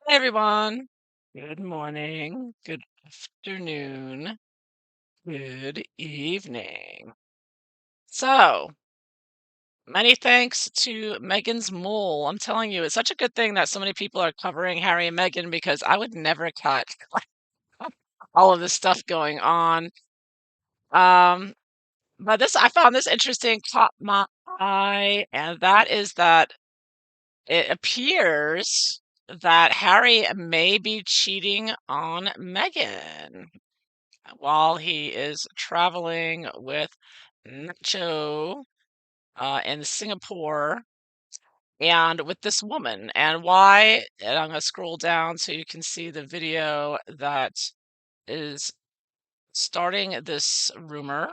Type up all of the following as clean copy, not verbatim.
Hey everyone. Good morning, good afternoon, good evening. So, many thanks to Meghan's mole. I'm telling you, it's such a good thing that so many people are covering Harry and Meghan because I would never catch all of this stuff going on. Um, but this I found this interesting, caught my eye, and that is that it appears that Harry may be cheating on Meghan while he is traveling with Nacho in Singapore and with this woman. And why? And I'm going to scroll down so you can see the video that is starting this rumor.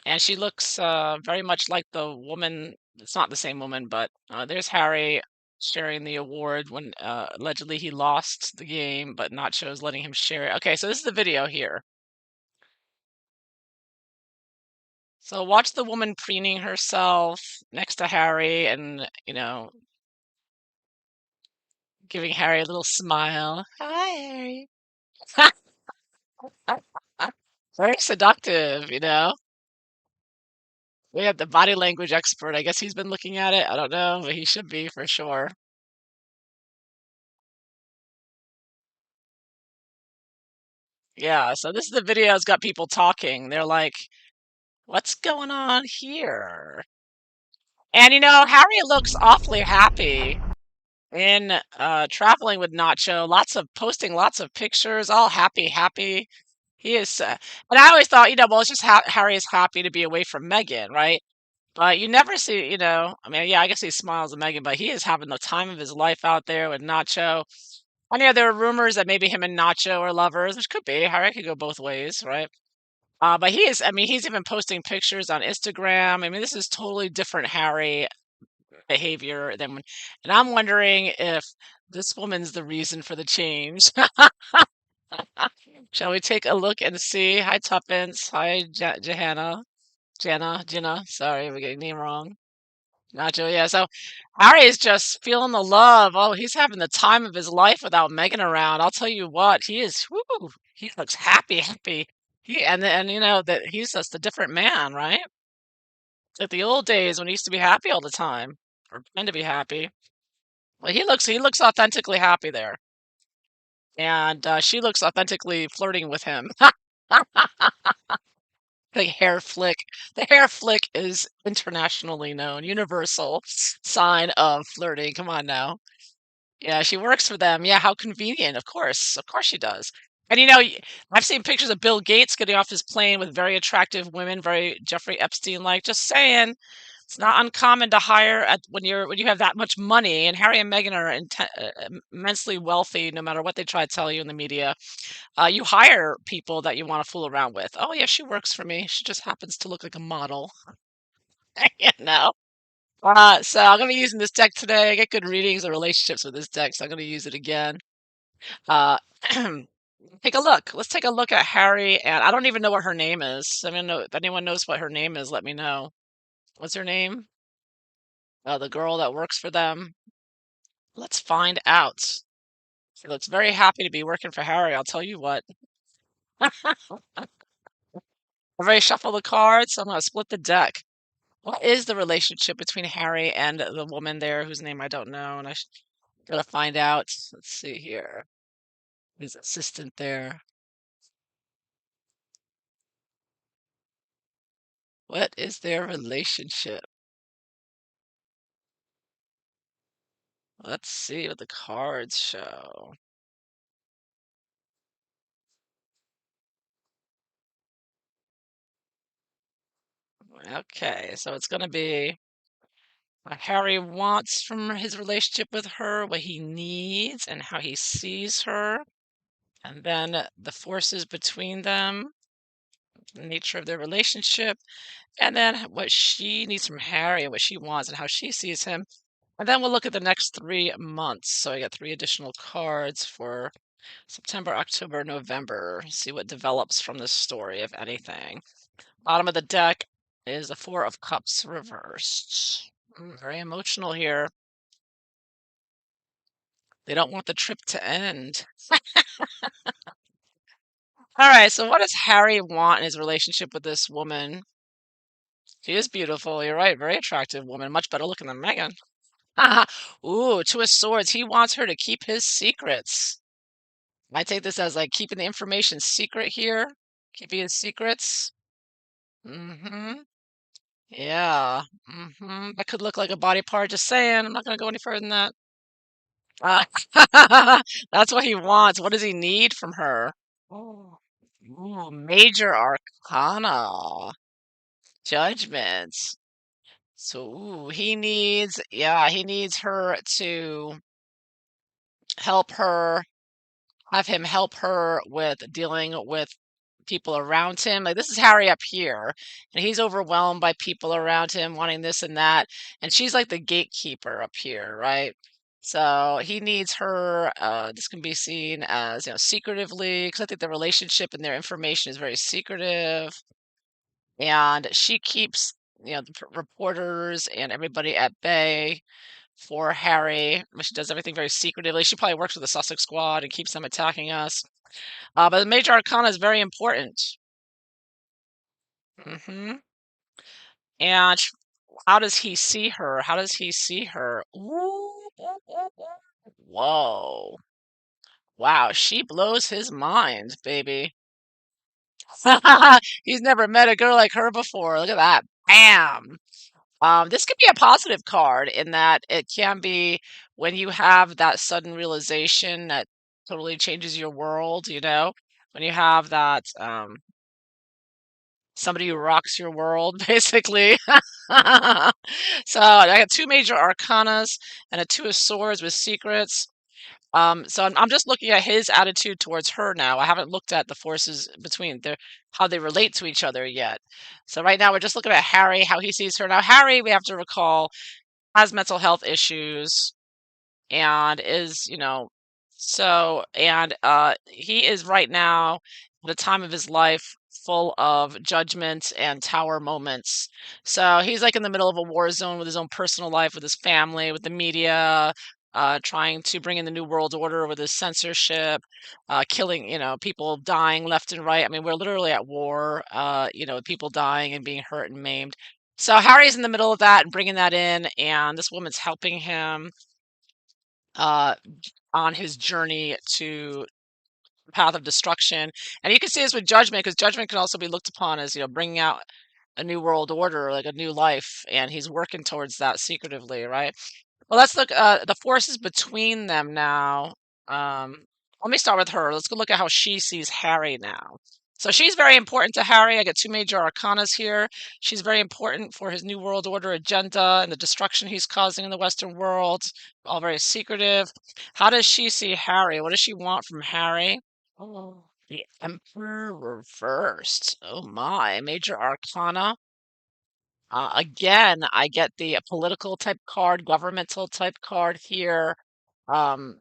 And she looks very much like the woman. It's not the same woman, but there's Harry sharing the award when allegedly he lost the game, but Nacho's letting him share it. Okay, so this is the video here. So watch the woman preening herself next to Harry and, giving Harry a little smile. Hi, Harry. Very seductive, you know? We have the body language expert. I guess he's been looking at it. I don't know, but he should be for sure. Yeah, so this is the video has got people talking. They're like, what's going on here? And Harry looks awfully happy in traveling with Nacho. Lots of posting, lots of pictures, all happy, happy. He is, and I always thought, well, it's just Harry is happy to be away from Meghan, right? But you never see, I mean, yeah, I guess he smiles at Meghan, but he is having the time of his life out there with Nacho. And yeah, there were rumors that maybe him and Nacho are lovers, which could be. Harry could go both ways, right? But he is, I mean, he's even posting pictures on Instagram. I mean, this is totally different Harry behavior than when, and I'm wondering if this woman's the reason for the change. Shall we take a look and see? Hi, Tuppence. Hi, Johanna. Jenna. Sorry, we're getting name wrong. Nacho, yeah. So Harry is just feeling the love. Oh, he's having the time of his life without Megan around. I'll tell you what, he is. Whoo, he looks happy, happy. And that he's just a different man, right? Like the old days when he used to be happy all the time, or pretend to be happy. Well, he looks authentically happy there, and she looks authentically flirting with him. The hair flick. The hair flick is internationally known, universal sign of flirting. Come on now. Yeah, she works for them. Yeah, how convenient. Of course. Of course she does. And I've seen pictures of Bill Gates getting off his plane with very attractive women, very Jeffrey Epstein like. Just saying, it's not uncommon to hire when you have that much money. And Harry and Meghan are immensely wealthy, no matter what they try to tell you in the media. You hire people that you want to fool around with. Oh yeah, she works for me. She just happens to look like a model. you know. So I'm gonna be using this deck today. I get good readings of relationships with this deck, so I'm gonna use it again. Uh, take a look. Let's take a look at Harry, and I don't even know what her name is. I mean, if anyone knows what her name is, let me know. What's her name? The girl that works for them. Let's find out. She looks very happy to be working for Harry. I'll tell you what. I've already shuffled the cards, so I'm gonna split the deck. What is the relationship between Harry and the woman there whose name I don't know? And gotta find out. Let's see here. His assistant there. What is their relationship? Let's see what the cards show. Okay, so it's gonna be what Harry wants from his relationship with her, what he needs, and how he sees her, and then the forces between them, the nature of their relationship, and then what she needs from Harry and what she wants and how she sees him. And then we'll look at the next 3 months. So I got three additional cards for September, October, November. See what develops from this story, if anything. Bottom of the deck is the Four of Cups reversed. Very emotional here. They don't want the trip to end. All right, so what does Harry want in his relationship with this woman? She is beautiful. You're right. Very attractive woman. Much better looking than Megan. Ooh, two of swords. He wants her to keep his secrets. I take this as like keeping the information secret here. Keeping his secrets. Mm-hmm. Yeah. Mm-hmm. That could look like a body part. Just saying. I'm not gonna go any further than that. Uh, that's what he wants. What does he need from her? Oh. Ooh, major arcana. Judgments. So, ooh, he needs her to help her, have him help her with dealing with people around him. Like this is Harry up here, and he's overwhelmed by people around him wanting this and that, and she's like the gatekeeper up here, right? So he needs her. This can be seen as secretively, because I think the relationship and their information is very secretive, and she keeps the reporters and everybody at bay for Harry. She does everything very secretively. She probably works with the Sussex Squad and keeps them attacking us. But the Major Arcana is very important. Hmm. And how does he see her? How does he see her? Ooh, ooh, ooh, ooh. Whoa. Wow, she blows his mind, baby. He's never met a girl like her before. Look at that. Bam. This could be a positive card in that it can be when you have that sudden realization that totally changes your world, when you have that somebody who rocks your world, basically. So I got two major arcanas and a two of swords with secrets. So I'm just looking at his attitude towards her now. I haven't looked at the forces between their how they relate to each other yet. So right now we're just looking at Harry, how he sees her. Now Harry, we have to recall, has mental health issues and is, he is right now at a time of his life full of judgment and tower moments. So he's like in the middle of a war zone with his own personal life, with his family, with the media, trying to bring in the new world order with his censorship, killing, people dying left and right. I mean, we're literally at war, people dying and being hurt and maimed. So Harry's in the middle of that and bringing that in, and this woman's helping him uh, on his journey to the path of destruction. And you can see this with judgment, because judgment can also be looked upon as, bringing out a new world order, like a new life. And he's working towards that secretively, right? Well, let's look the forces between them now. Um, Let me start with her. Let's go look at how she sees Harry now. So she's very important to Harry. I get two major arcanas here. She's very important for his New World Order agenda and the destruction he's causing in the Western world. All very secretive. How does she see Harry? What does she want from Harry? Oh, the Emperor reversed. Oh my, major arcana. Again, I get the political type card, governmental type card here. Um,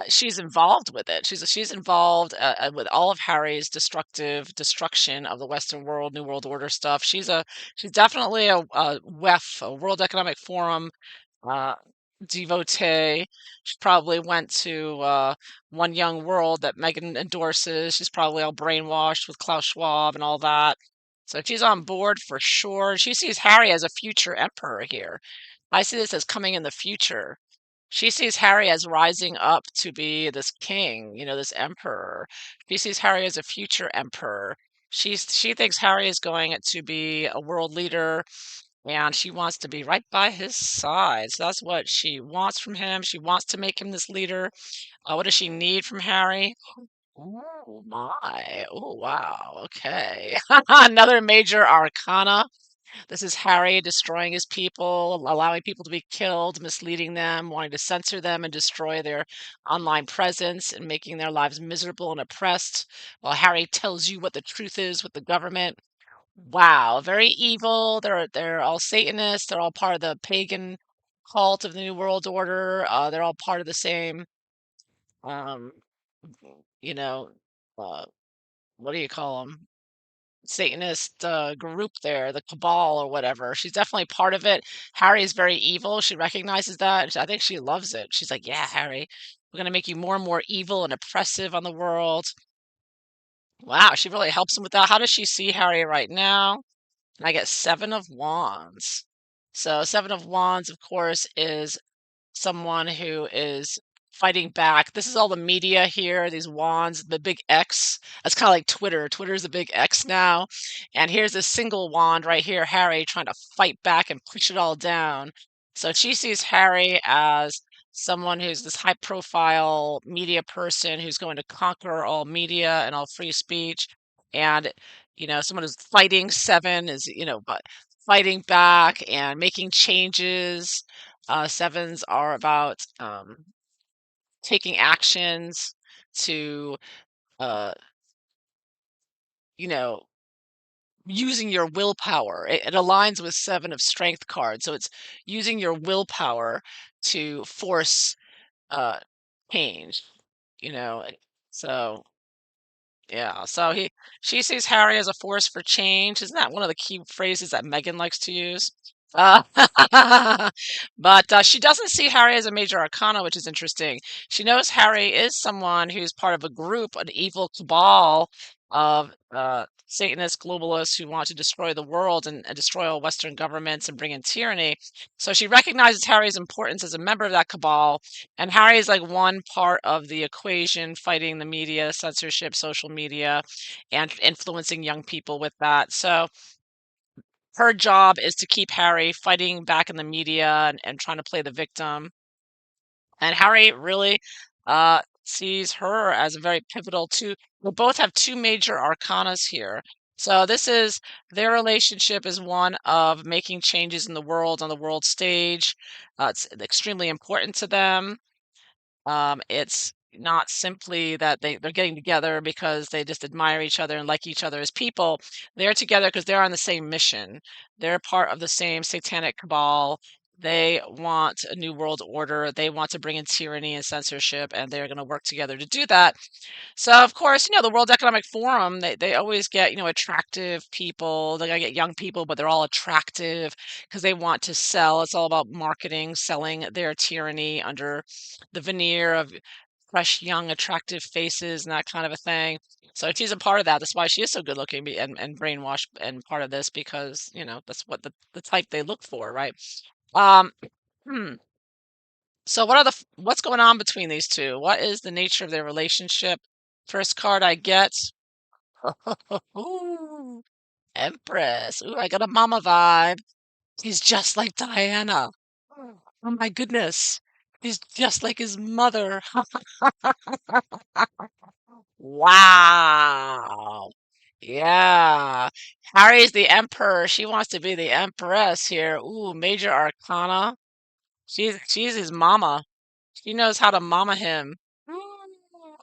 she's involved with it. She's involved with all of Harry's destruction of the Western world, New World Order stuff. She's definitely a WEF, a World Economic Forum uh, devotee. She probably went to One Young World that Megan endorses. She's probably all brainwashed with Klaus Schwab and all that. So she's on board for sure. She sees Harry as a future emperor here. I see this as coming in the future. She sees Harry as rising up to be this king, this emperor. She sees Harry as a future emperor. She thinks Harry is going to be a world leader, and she wants to be right by his side. So that's what she wants from him. She wants to make him this leader. What does she need from Harry? Oh my. Oh wow. Okay. Another major arcana. This is Harry destroying his people, allowing people to be killed, misleading them, wanting to censor them and destroy their online presence and making their lives miserable and oppressed. While Harry tells you what the truth is with the government. Wow, very evil. They're all Satanists. They're all part of the pagan cult of the New World Order. They're all part of the same, um, you know, uh, what do you call them? Satanist group there, the cabal or whatever. She's definitely part of it. Harry is very evil. She recognizes that. I think she loves it. She's like, "Yeah, Harry, we're gonna make you more and more evil and oppressive on the world." Wow, she really helps him with that. How does she see Harry right now? And I get Seven of Wands. So Seven of Wands, of course, is someone who is fighting back. This is all the media here, these wands, the big X. That's kind of like Twitter. Twitter's a big X now. And here's a single wand right here, Harry trying to fight back and push it all down. So she sees Harry as someone who's this high profile media person who's going to conquer all media and all free speech. And, someone who's fighting seven is, but fighting back and making changes. Sevens are about taking actions to, uh, you know, using your willpower. It aligns with Seven of Strength card. So it's using your willpower to force uh, change, you know. So yeah, so she sees Harry as a force for change. Isn't that one of the key phrases that Megan likes to use? Uh, but she doesn't see Harry as a major arcana, which is interesting. She knows Harry is someone who's part of a group, an evil cabal of Satanist globalists who want to destroy the world and destroy all Western governments and bring in tyranny. So she recognizes Harry's importance as a member of that cabal, and Harry is like one part of the equation, fighting the media, censorship, social media, and influencing young people with that. So her job is to keep Harry fighting back in the media and trying to play the victim. And Harry really sees her as a very pivotal two. We both have two major arcanas here. So this is their relationship is one of making changes in the world on the world stage. It's extremely important to them. It's not simply that they're getting together because they just admire each other and like each other as people. They're together because they're on the same mission. They're part of the same satanic cabal. They want a new world order. They want to bring in tyranny and censorship, and they're going to work together to do that. So, of course, the World Economic Forum, they always get, attractive people. They're going to get young people, but they're all attractive because they want to sell. It's all about marketing, selling their tyranny under the veneer of fresh, young, attractive faces and that kind of a thing. So she's a part of that. That's why she is so good looking and brainwashed and part of this because, that's what the type they look for, right? Um, hmm. So what's going on between these two? What is the nature of their relationship? First card I get. Ooh, Empress. Ooh, I got a mama vibe. He's just like Diana. Oh my goodness. He's just like his mother. Wow. Yeah. Harry's the emperor. She wants to be the empress here. Ooh, major arcana. She's his mama. She knows how to mama him.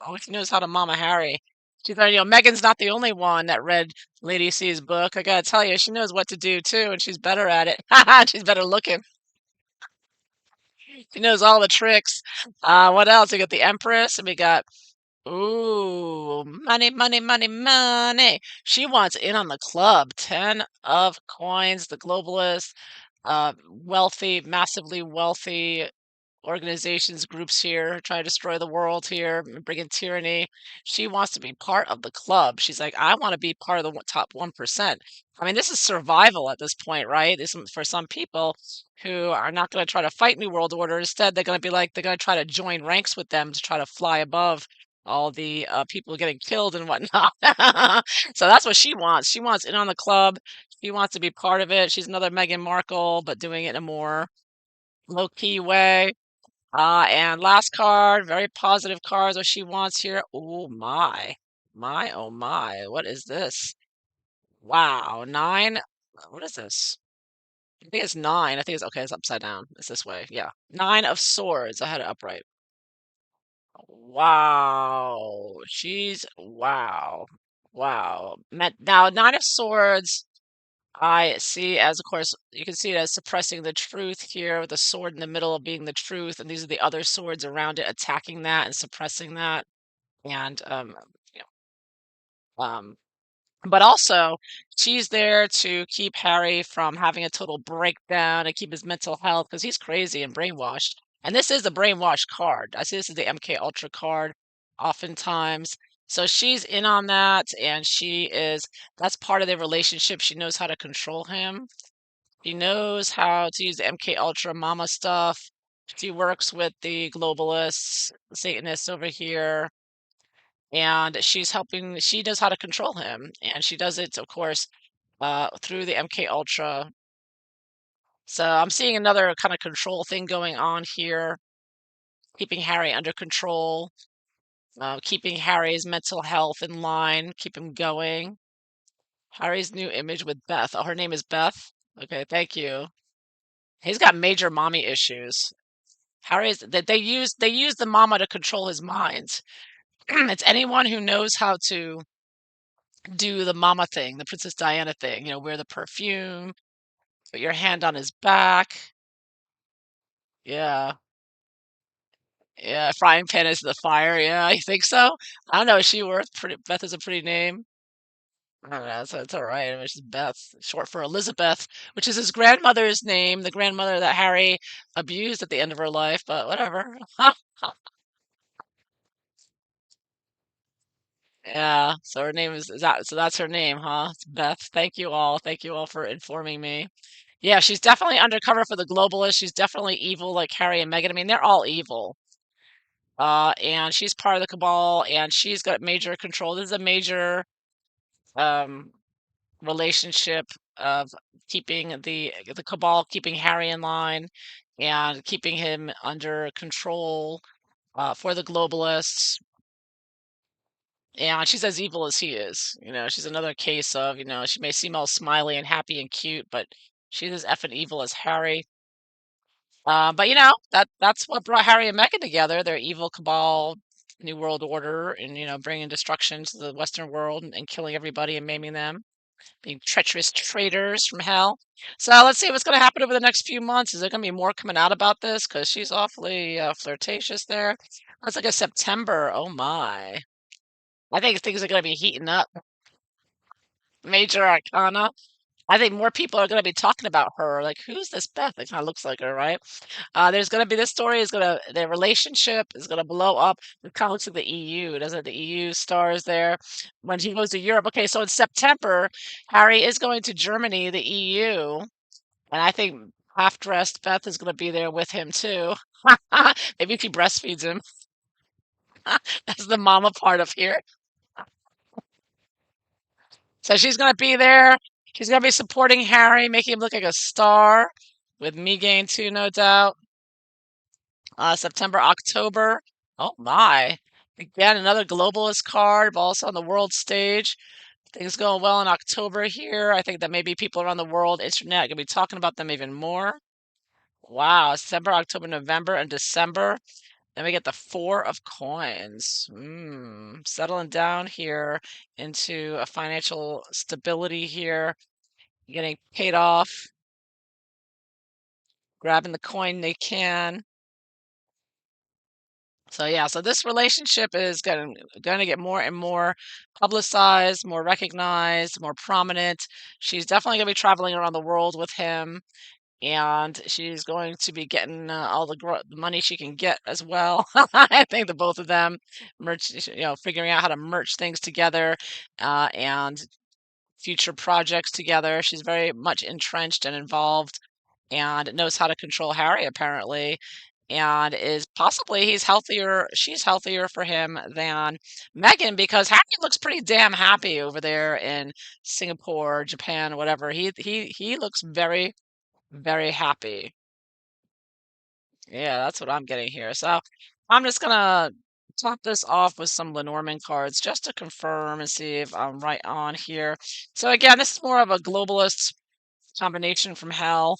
Oh, she knows how to mama Harry. She thought, Megan's not the only one that read Lady C's book. I gotta tell you, she knows what to do too, and she's better at it. She's better looking. She knows all the tricks. What else? We got the Empress, and we got ooh, money, money, money, money. She wants in on the club. 10 of coins, the globalist, wealthy, massively wealthy organizations, groups here try to destroy the world here, bring in tyranny. She wants to be part of the club. She's like, I want to be part of the top 1%. I mean, this is survival at this point, right? This is for some people who are not going to try to fight New World Order. Instead, they're going to be like, they're going to try to join ranks with them to try to fly above all the people getting killed and whatnot. So that's what she wants. She wants in on the club. She wants to be part of it. She's another Meghan Markle, but doing it in a more low key way. And last card, very positive cards, what she wants here. Oh my. My, oh my. What is this? Wow. Nine. What is this? I think it's nine. I think it's okay. It's upside down. It's this way. Yeah. Nine of swords. I had it upright. Wow. She's wow. Wow. Now, nine of swords. I see as, of course, you can see it as suppressing the truth here with the sword in the middle of being the truth, and these are the other swords around it attacking that and suppressing that. And you know, But also, she's there to keep Harry from having a total breakdown and keep his mental health because he's crazy and brainwashed. And this is the brainwashed card. I see this is the MK Ultra card oftentimes. So she's in on that, and that's part of their relationship. She knows how to control him. She knows how to use the MK Ultra mama stuff. She works with the globalists, Satanists over here, and she knows how to control him, and she does it, of course, through the MK Ultra. So I'm seeing another kind of control thing going on here, keeping Harry under control, keeping Harry's mental health in line, keep him going. Harry's new image with Beth. Oh, her name is Beth. Okay, thank you. He's got major mommy issues. Harry's that they use the mama to control his mind. It's anyone who knows how to do the mama thing, the Princess Diana thing, wear the perfume, put your hand on his back. Yeah. Yeah, frying pan is the fire. Yeah, you think so? I don't know. Is she worth pretty? Beth is a pretty name. I don't know. So it's all right. I mean, she's Beth, short for Elizabeth, which is his grandmother's name, the grandmother that Harry abused at the end of her life. But whatever. Yeah. So her name is that. So that's her name, huh? It's Beth. Thank you all. Thank you all for informing me. Yeah, she's definitely undercover for the globalists. She's definitely evil, like Harry and Meghan. I mean, they're all evil. And she's part of the cabal, and she's got major control. This is a major um, relationship of keeping the cabal, keeping Harry in line, and keeping him under control for the globalists. And she's as evil as he is. She's another case of, she may seem all smiley and happy and cute, but she's as effing evil as Harry. But that's what brought Harry and Meghan together. Their evil cabal, New World Order, and bringing destruction to the Western world and killing everybody and maiming them, being treacherous traitors from hell. So let's see what's going to happen over the next few months. Is there going to be more coming out about this? Because she's awfully flirtatious there. That's like a September. Oh my! I think things are going to be heating up. Major Arcana. I think more people are going to be talking about her. Like, who's this Beth? It kind of looks like her, right? There's going to be this story is going to their relationship is going to blow up. It kind of looks like the EU, doesn't it? The EU stars there when he goes to Europe. Okay, so in September, Harry is going to Germany, the EU, and I think half-dressed Beth is going to be there with him too. Maybe she breastfeeds him. That's the mama part of here. So she's going to be there. She's going to be supporting Harry, making him look like a star with Meghan too, no doubt. September, October. Oh my. Again, another globalist card, but also on the world stage. Things going well in October here. I think that maybe people around the world, internet, are going to be talking about them even more. Wow, September, October, November, and December. Then we get the Four of Coins. Settling down here into a financial stability here, getting paid off, grabbing the coin they can. So yeah, so this relationship is going to get more and more publicized, more recognized, more prominent. She's definitely going to be traveling around the world with him, and she's going to be getting all the money she can get as well. I think the both of them figuring out how to merge things together, and future projects together. She's very much entrenched and involved and knows how to control Harry apparently, and is possibly she's healthier for him than Meghan because Harry looks pretty damn happy over there in Singapore, Japan, whatever. He looks very, very happy. Yeah, that's what I'm getting here. So I'm just gonna top this off with some Lenormand cards just to confirm and see if I'm right on here. So again, this is more of a globalist combination from hell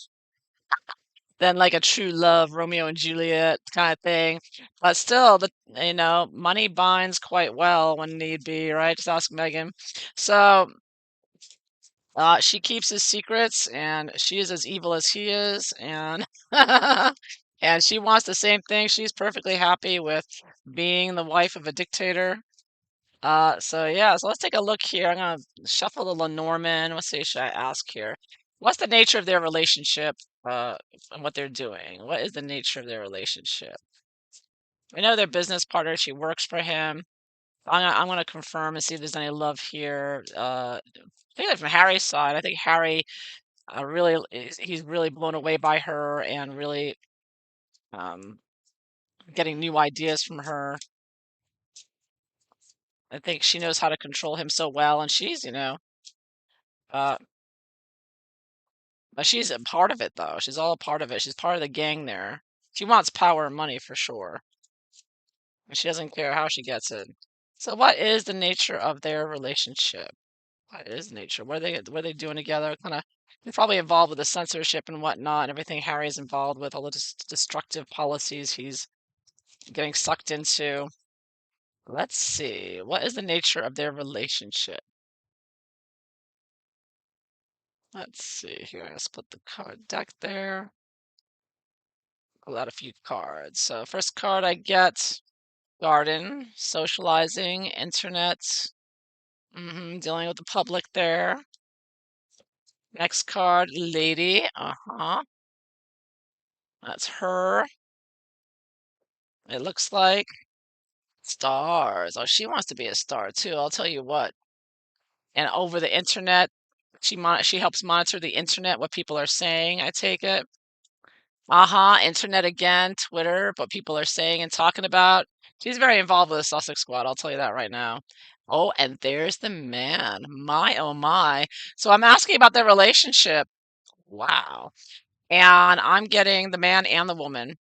than like a true love Romeo and Juliet kind of thing. But still, money binds quite well when need be, right? Just ask Megan. So she keeps his secrets, and she is as evil as he is, and and she wants the same thing. She's perfectly happy with being the wife of a dictator. So yeah, so let's take a look here. I'm gonna shuffle the Lenormand. Let's see, should I ask here? What's the nature of their relationship, and what they're doing? What is the nature of their relationship? I know they're business partners. She works for him. I'm gonna confirm and see if there's any love here. Particularly from Harry's side, I think Harry he's really blown away by her and really um, getting new ideas from her. I think she knows how to control him so well, and uh, but she's a part of it though. She's all a part of it. She's part of the gang there. She wants power and money for sure, and she doesn't care how she gets it. So, what is the nature of their relationship? What is nature? What are they doing together? Kind of, they're probably involved with the censorship and whatnot, and everything Harry's involved with, all the destructive policies he's getting sucked into. Let's see. What is the nature of their relationship? Let's see here. Let's put the card deck there. Pull out a few cards. So first card I get garden, socializing, internet, dealing with the public there. Next card, lady. Uh-huh. That's her. It looks like stars. Oh, she wants to be a star too. I'll tell you what. And over the internet, she helps monitor the internet, what people are saying, I take it. Uh-huh, internet again, Twitter, what people are saying and talking about. She's very involved with the Sussex Squad, I'll tell you that right now. Oh, and there's the man. My, oh my. So I'm asking about their relationship. Wow. And I'm getting the man and the woman.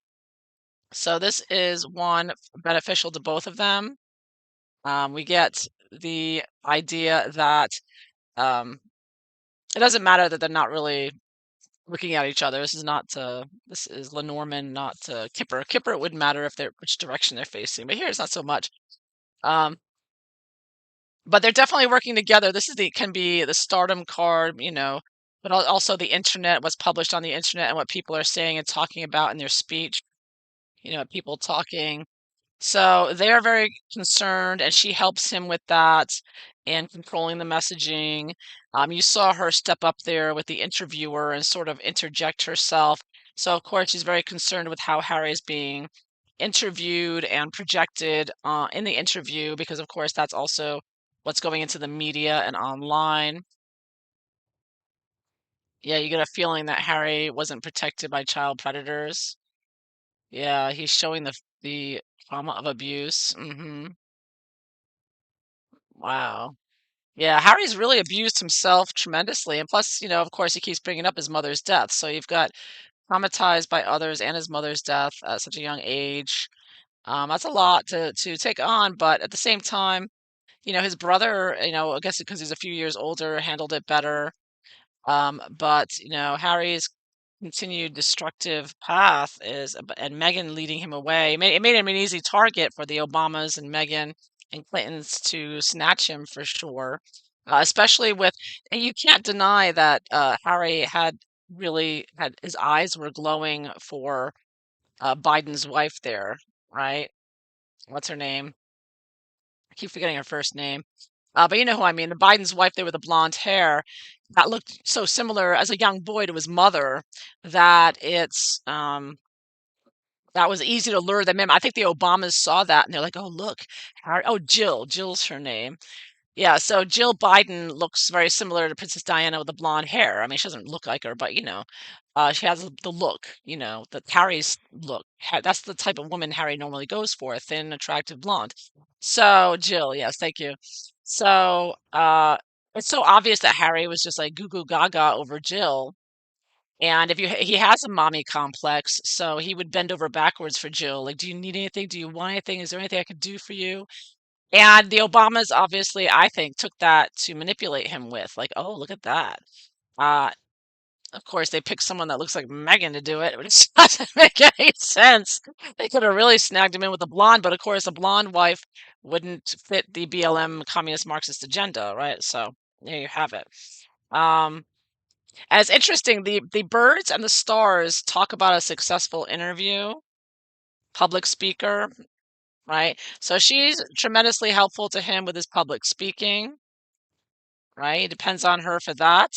So this is one beneficial to both of them. We get the idea that um, it doesn't matter that they're not really looking at each other. This is Lenormand, not Kipper. Kipper, it wouldn't matter if they're which direction they're facing, but here it's not so much. Um, but they're definitely working together. This is the can be the stardom card, but also the internet, what's published on the internet, and what people are saying and talking about in their speech. People talking. So they're very concerned, and she helps him with that and controlling the messaging. You saw her step up there with the interviewer and sort of interject herself. So, of course, she's very concerned with how Harry is being interviewed and projected in the interview, because, of course, that's also what's going into the media and online. Yeah, you get a feeling that Harry wasn't protected by child predators. Yeah, he's showing the trauma of abuse. Wow. Yeah, Harry's really abused himself tremendously, and plus, of course, he keeps bringing up his mother's death. So you've got traumatized by others and his mother's death at such a young age. That's a lot to take on, but at the same time, his brother, I guess because he's a few years older, handled it better. But Harry's continued destructive path and Meghan leading him away. It made him an easy target for the Obamas and Meghan and Clintons to snatch him for sure. Especially and you can't deny that Harry had his eyes were glowing for Biden's wife there, right? What's her name? I keep forgetting her first name. But you know who I mean, the Biden's wife there with the blonde hair that looked so similar as a young boy to his mother that that was easy to lure them in. I think the Obamas saw that and they're like, "Oh, look, Jill. Jill's her name." Yeah, so Jill Biden looks very similar to Princess Diana with the blonde hair. I mean, she doesn't look like her, but she has the look, the Harry's look. That's the type of woman Harry normally goes for, a thin, attractive blonde. So Jill, yes, thank you. So it's so obvious that Harry was just like goo goo gaga over Jill. And he has a mommy complex, so he would bend over backwards for Jill. Like, do you need anything? Do you want anything? Is there anything I could do for you? And the Obamas obviously, I think, took that to manipulate him with, like, "Oh, look at that." Uh, of course, they picked someone that looks like Megan to do it, which doesn't make any sense. They could have really snagged him in with a blonde, but of course, a blonde wife wouldn't fit the BLM communist Marxist agenda, right? So there you have it. Um, and it's interesting, the birds and the stars talk about a successful interview, public speaker. right? So she's tremendously helpful to him with his public speaking, right? Depends on her for that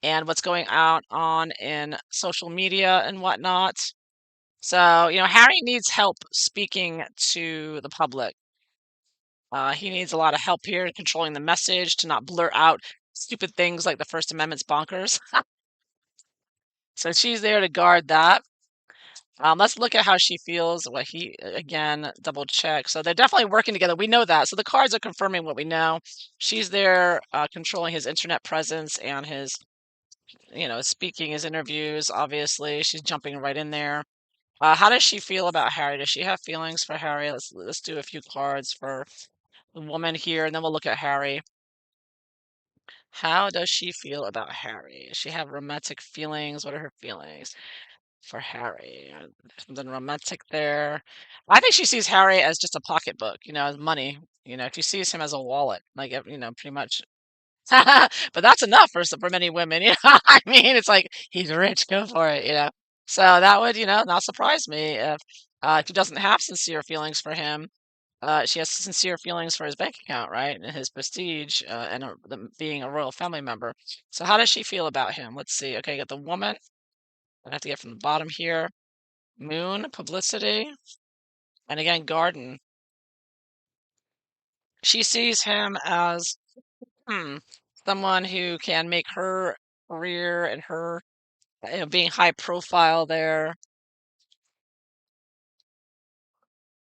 and what's going out on in social media and whatnot. So, Harry needs help speaking to the public. He needs a lot of help here in controlling the message to not blurt out stupid things like the First Amendment's bonkers. So she's there to guard that. Let's look at how she feels. What he again double check. So they're definitely working together. We know that. So the cards are confirming what we know. She's there controlling his internet presence and his, speaking, his interviews. Obviously, she's jumping right in there. How does she feel about Harry? Does she have feelings for Harry? Let's do a few cards for the woman here, and then we'll look at Harry. How does she feel about Harry? Does she have romantic feelings? What are her feelings for Harry? Something romantic there. I think she sees Harry as just a pocketbook, as money. She sees him as a wallet, like, pretty much. But that's enough for many women. I mean, it's like he's rich, go for it. So that would, not surprise me if she doesn't have sincere feelings for him. She has sincere feelings for his bank account, right, and his prestige, and being a royal family member. So how does she feel about him? Let's see. Okay, you got the woman. I have to get from the bottom here. Moon, publicity, and again, garden. She sees him as hmm, someone who can make her career and her, being high profile there.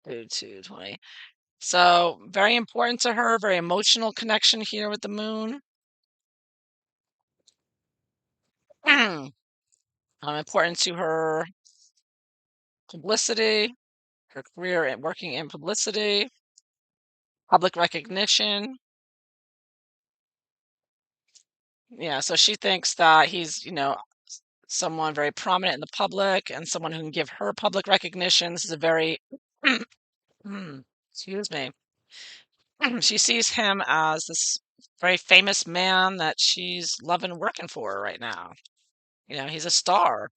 2, 20. So very important to her. Very emotional connection here with the moon. Important to her publicity, her career at working in publicity, public recognition. Yeah, so she thinks that he's, someone very prominent in the public and someone who can give her public recognition. This is a very, excuse me. She sees him as this very famous man that she's loving working for right now. He's a star,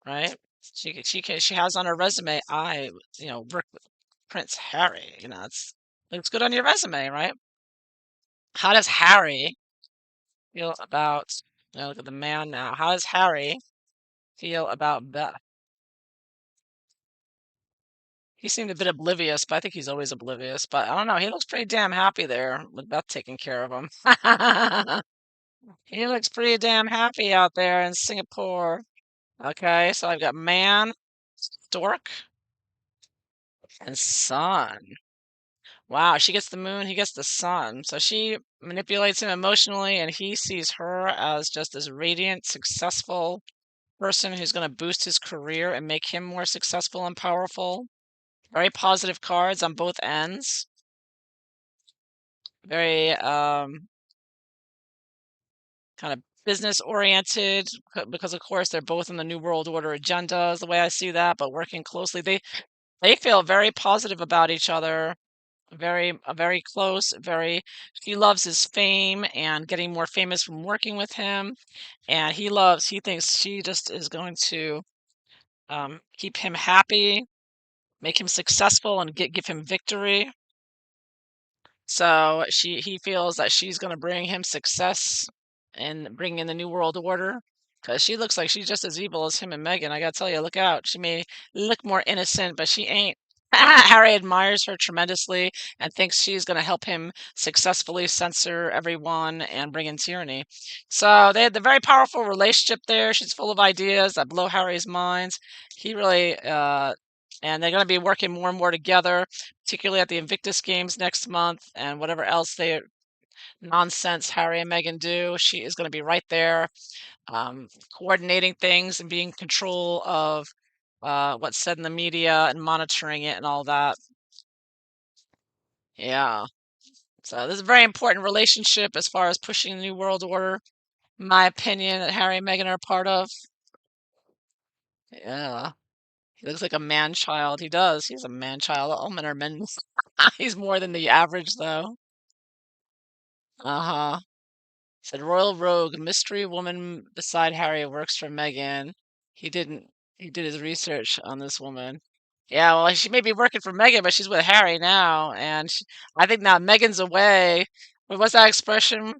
right? She has on her resume, I, work with Prince Harry. Looks good on your resume, right? How does Harry feel about, look at the man now. How does Harry feel about Beth? He seemed a bit oblivious, but I think he's always oblivious. But I don't know. He looks pretty damn happy there with Beth taking care of him. He looks pretty damn happy out there in Singapore. Okay, so I've got man, stork, and sun. Wow, she gets the moon, he gets the sun. So she manipulates him emotionally, and he sees her as just this radiant, successful person who's going to boost his career and make him more successful and powerful. Very positive cards on both ends. Very kind of business oriented because of course they're both in the New World Order agenda is the way I see that, but working closely. They feel very positive about each other. Very close, very she loves his fame and getting more famous from working with him. And he thinks she just is going to keep him happy, make him successful, and give him victory. So he feels that she's going to bring him success and bring in the new world order because she looks like she's just as evil as him and Megan. I gotta tell you, look out. She may look more innocent, but she ain't. Harry admires her tremendously and thinks she's going to help him successfully censor everyone and bring in tyranny. So they had the very powerful relationship there. She's full of ideas that blow Harry's minds. He really, and they're going to be working more and more together, particularly at the Invictus Games next month and whatever else they nonsense Harry and Meghan do. She is going to be right there, coordinating things and being in control of what's said in the media and monitoring it and all that. Yeah. So this is a very important relationship as far as pushing the New World Order, in my opinion, that Harry and Meghan are part of. Yeah. He looks like a man child. He does. He's a man child. All men are men. He's more than the average, though. Uh-huh. Said Royal Rogue, mystery woman beside Harry works for Meghan. He didn't. He did his research on this woman. Yeah, well, she may be working for Meghan, but she's with Harry now, and I think now Meghan's away. What's that expression?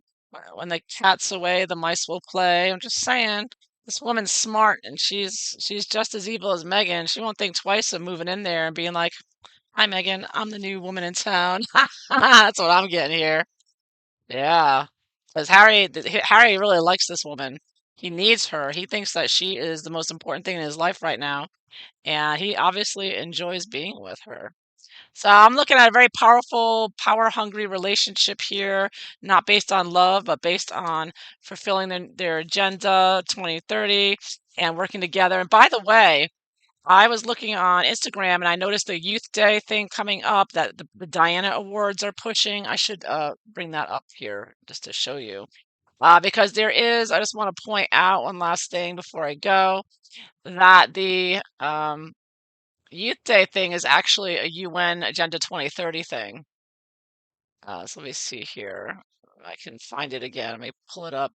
When the cat's away, the mice will play. I'm just saying, this woman's smart, and she's just as evil as Meghan. She won't think twice of moving in there and being like, "Hi, Meghan, I'm the new woman in town." That's what I'm getting here. Yeah, because Harry really likes this woman. He needs her. He thinks that she is the most important thing in his life right now, and he obviously enjoys being with her. So I'm looking at a very powerful, power-hungry relationship here, not based on love, but based on fulfilling their agenda 2030 and working together. And by the way, I was looking on Instagram and I noticed the Youth Day thing coming up that the Diana Awards are pushing. I should bring that up here just to show you. Because I just want to point out one last thing before I go, that the Youth Day thing is actually a UN Agenda 2030 thing. So let me see here. I can find it again. Let me pull it up.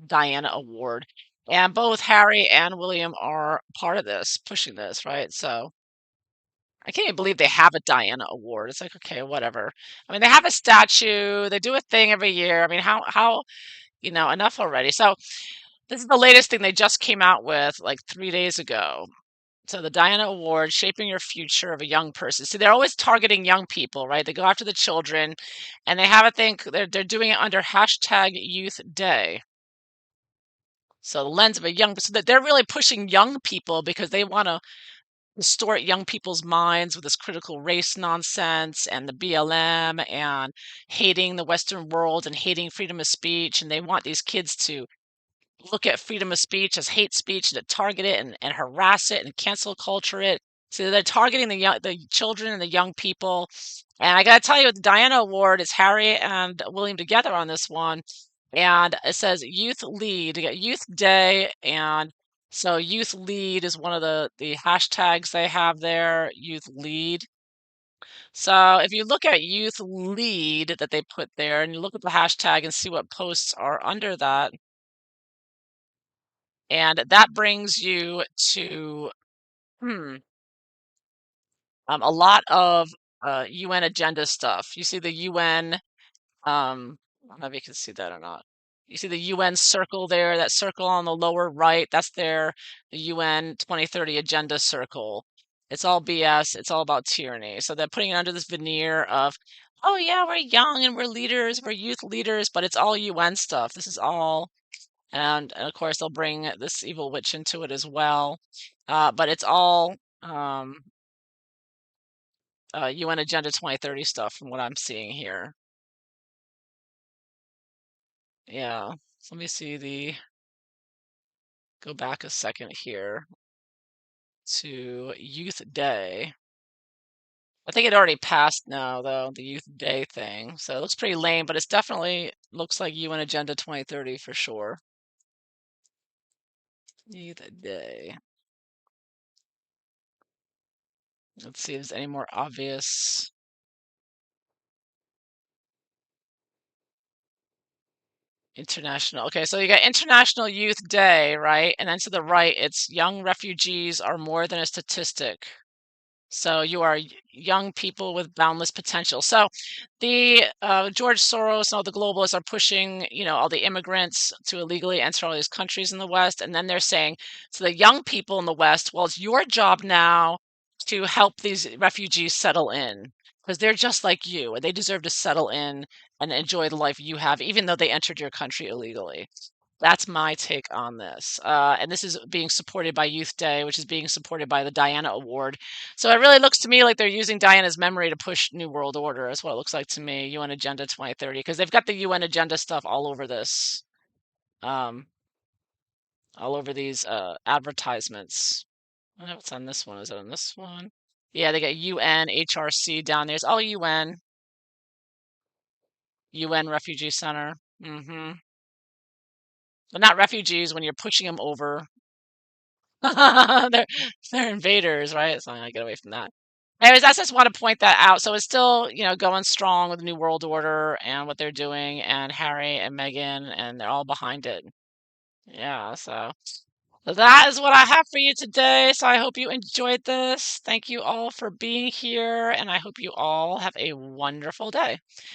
Diana Award. And both Harry and William are part of this, pushing this, right? So I can't even believe they have a Diana Award. It's like, okay, whatever. I mean, they have a statue, they do a thing every year. I mean, enough already. So this is the latest thing they just came out with like 3 days ago. So the Diana Award, Shaping Your Future of a Young Person. See, they're always targeting young people, right? They go after the children, and they have a thing. They're doing it under hashtag Youth Day. So the lens of a young, so that they're really pushing young people because they want to distort young people's minds with this critical race nonsense and the BLM and hating the Western world and hating freedom of speech. And they want these kids to look at freedom of speech as hate speech and to target it and harass it and cancel culture it. So they're targeting the children and the young people. And I got to tell you, the Diana Award is Harry and William together on this one. And it says Youth Lead, you got Youth Day. And so Youth Lead is one of the hashtags they have there, Youth Lead. So if you look at Youth Lead that they put there and you look at the hashtag and see what posts are under that, and that brings you to hmm, a lot of UN agenda stuff. You see the UN, I don't know if you can see that or not. You see the UN circle there, that circle on the lower right, that's the UN 2030 agenda circle. It's all BS. It's all about tyranny. So they're putting it under this veneer of, oh yeah, we're young and we're leaders, we're youth leaders, but it's all UN stuff. This is all and of course they'll bring this evil witch into it as well. But it's all UN Agenda 2030 stuff from what I'm seeing here. Yeah. So let me see go back a second here to Youth Day. I think it already passed now, though, the Youth Day thing. So it looks pretty lame, but it's definitely looks like UN Agenda 2030 for sure. Youth Day. Let's see if there's any more obvious. International. Okay, so you got International Youth Day, right? And then to the right, it's young refugees are more than a statistic. So you are young people with boundless potential. So the George Soros and all the globalists are pushing, all the immigrants to illegally enter all these countries in the West, and then they're saying to the young people in the West, well, it's your job now to help these refugees settle in because they're just like you and they deserve to settle in and enjoy the life you have, even though they entered your country illegally. That's my take on this. And this is being supported by Youth Day, which is being supported by the Diana Award. So it really looks to me like they're using Diana's memory to push New World Order. That's what it looks like to me, UN Agenda 2030, because they've got the UN Agenda stuff all over this, um, all over these advertisements. I don't know what's on this one. Is it on this one? Yeah, they got UN, HRC down there. It's all UN, UN Refugee Center. Mm-hmm. But not refugees when you're pushing them over. They're they're invaders, right? So I get away from that. Anyways, I just want to point that out. So it's still, going strong with the New World Order and what they're doing, and Harry and Meghan, and they're all behind it. Yeah, so So that is what I have for you today. So I hope you enjoyed this. Thank you all for being here, and I hope you all have a wonderful day.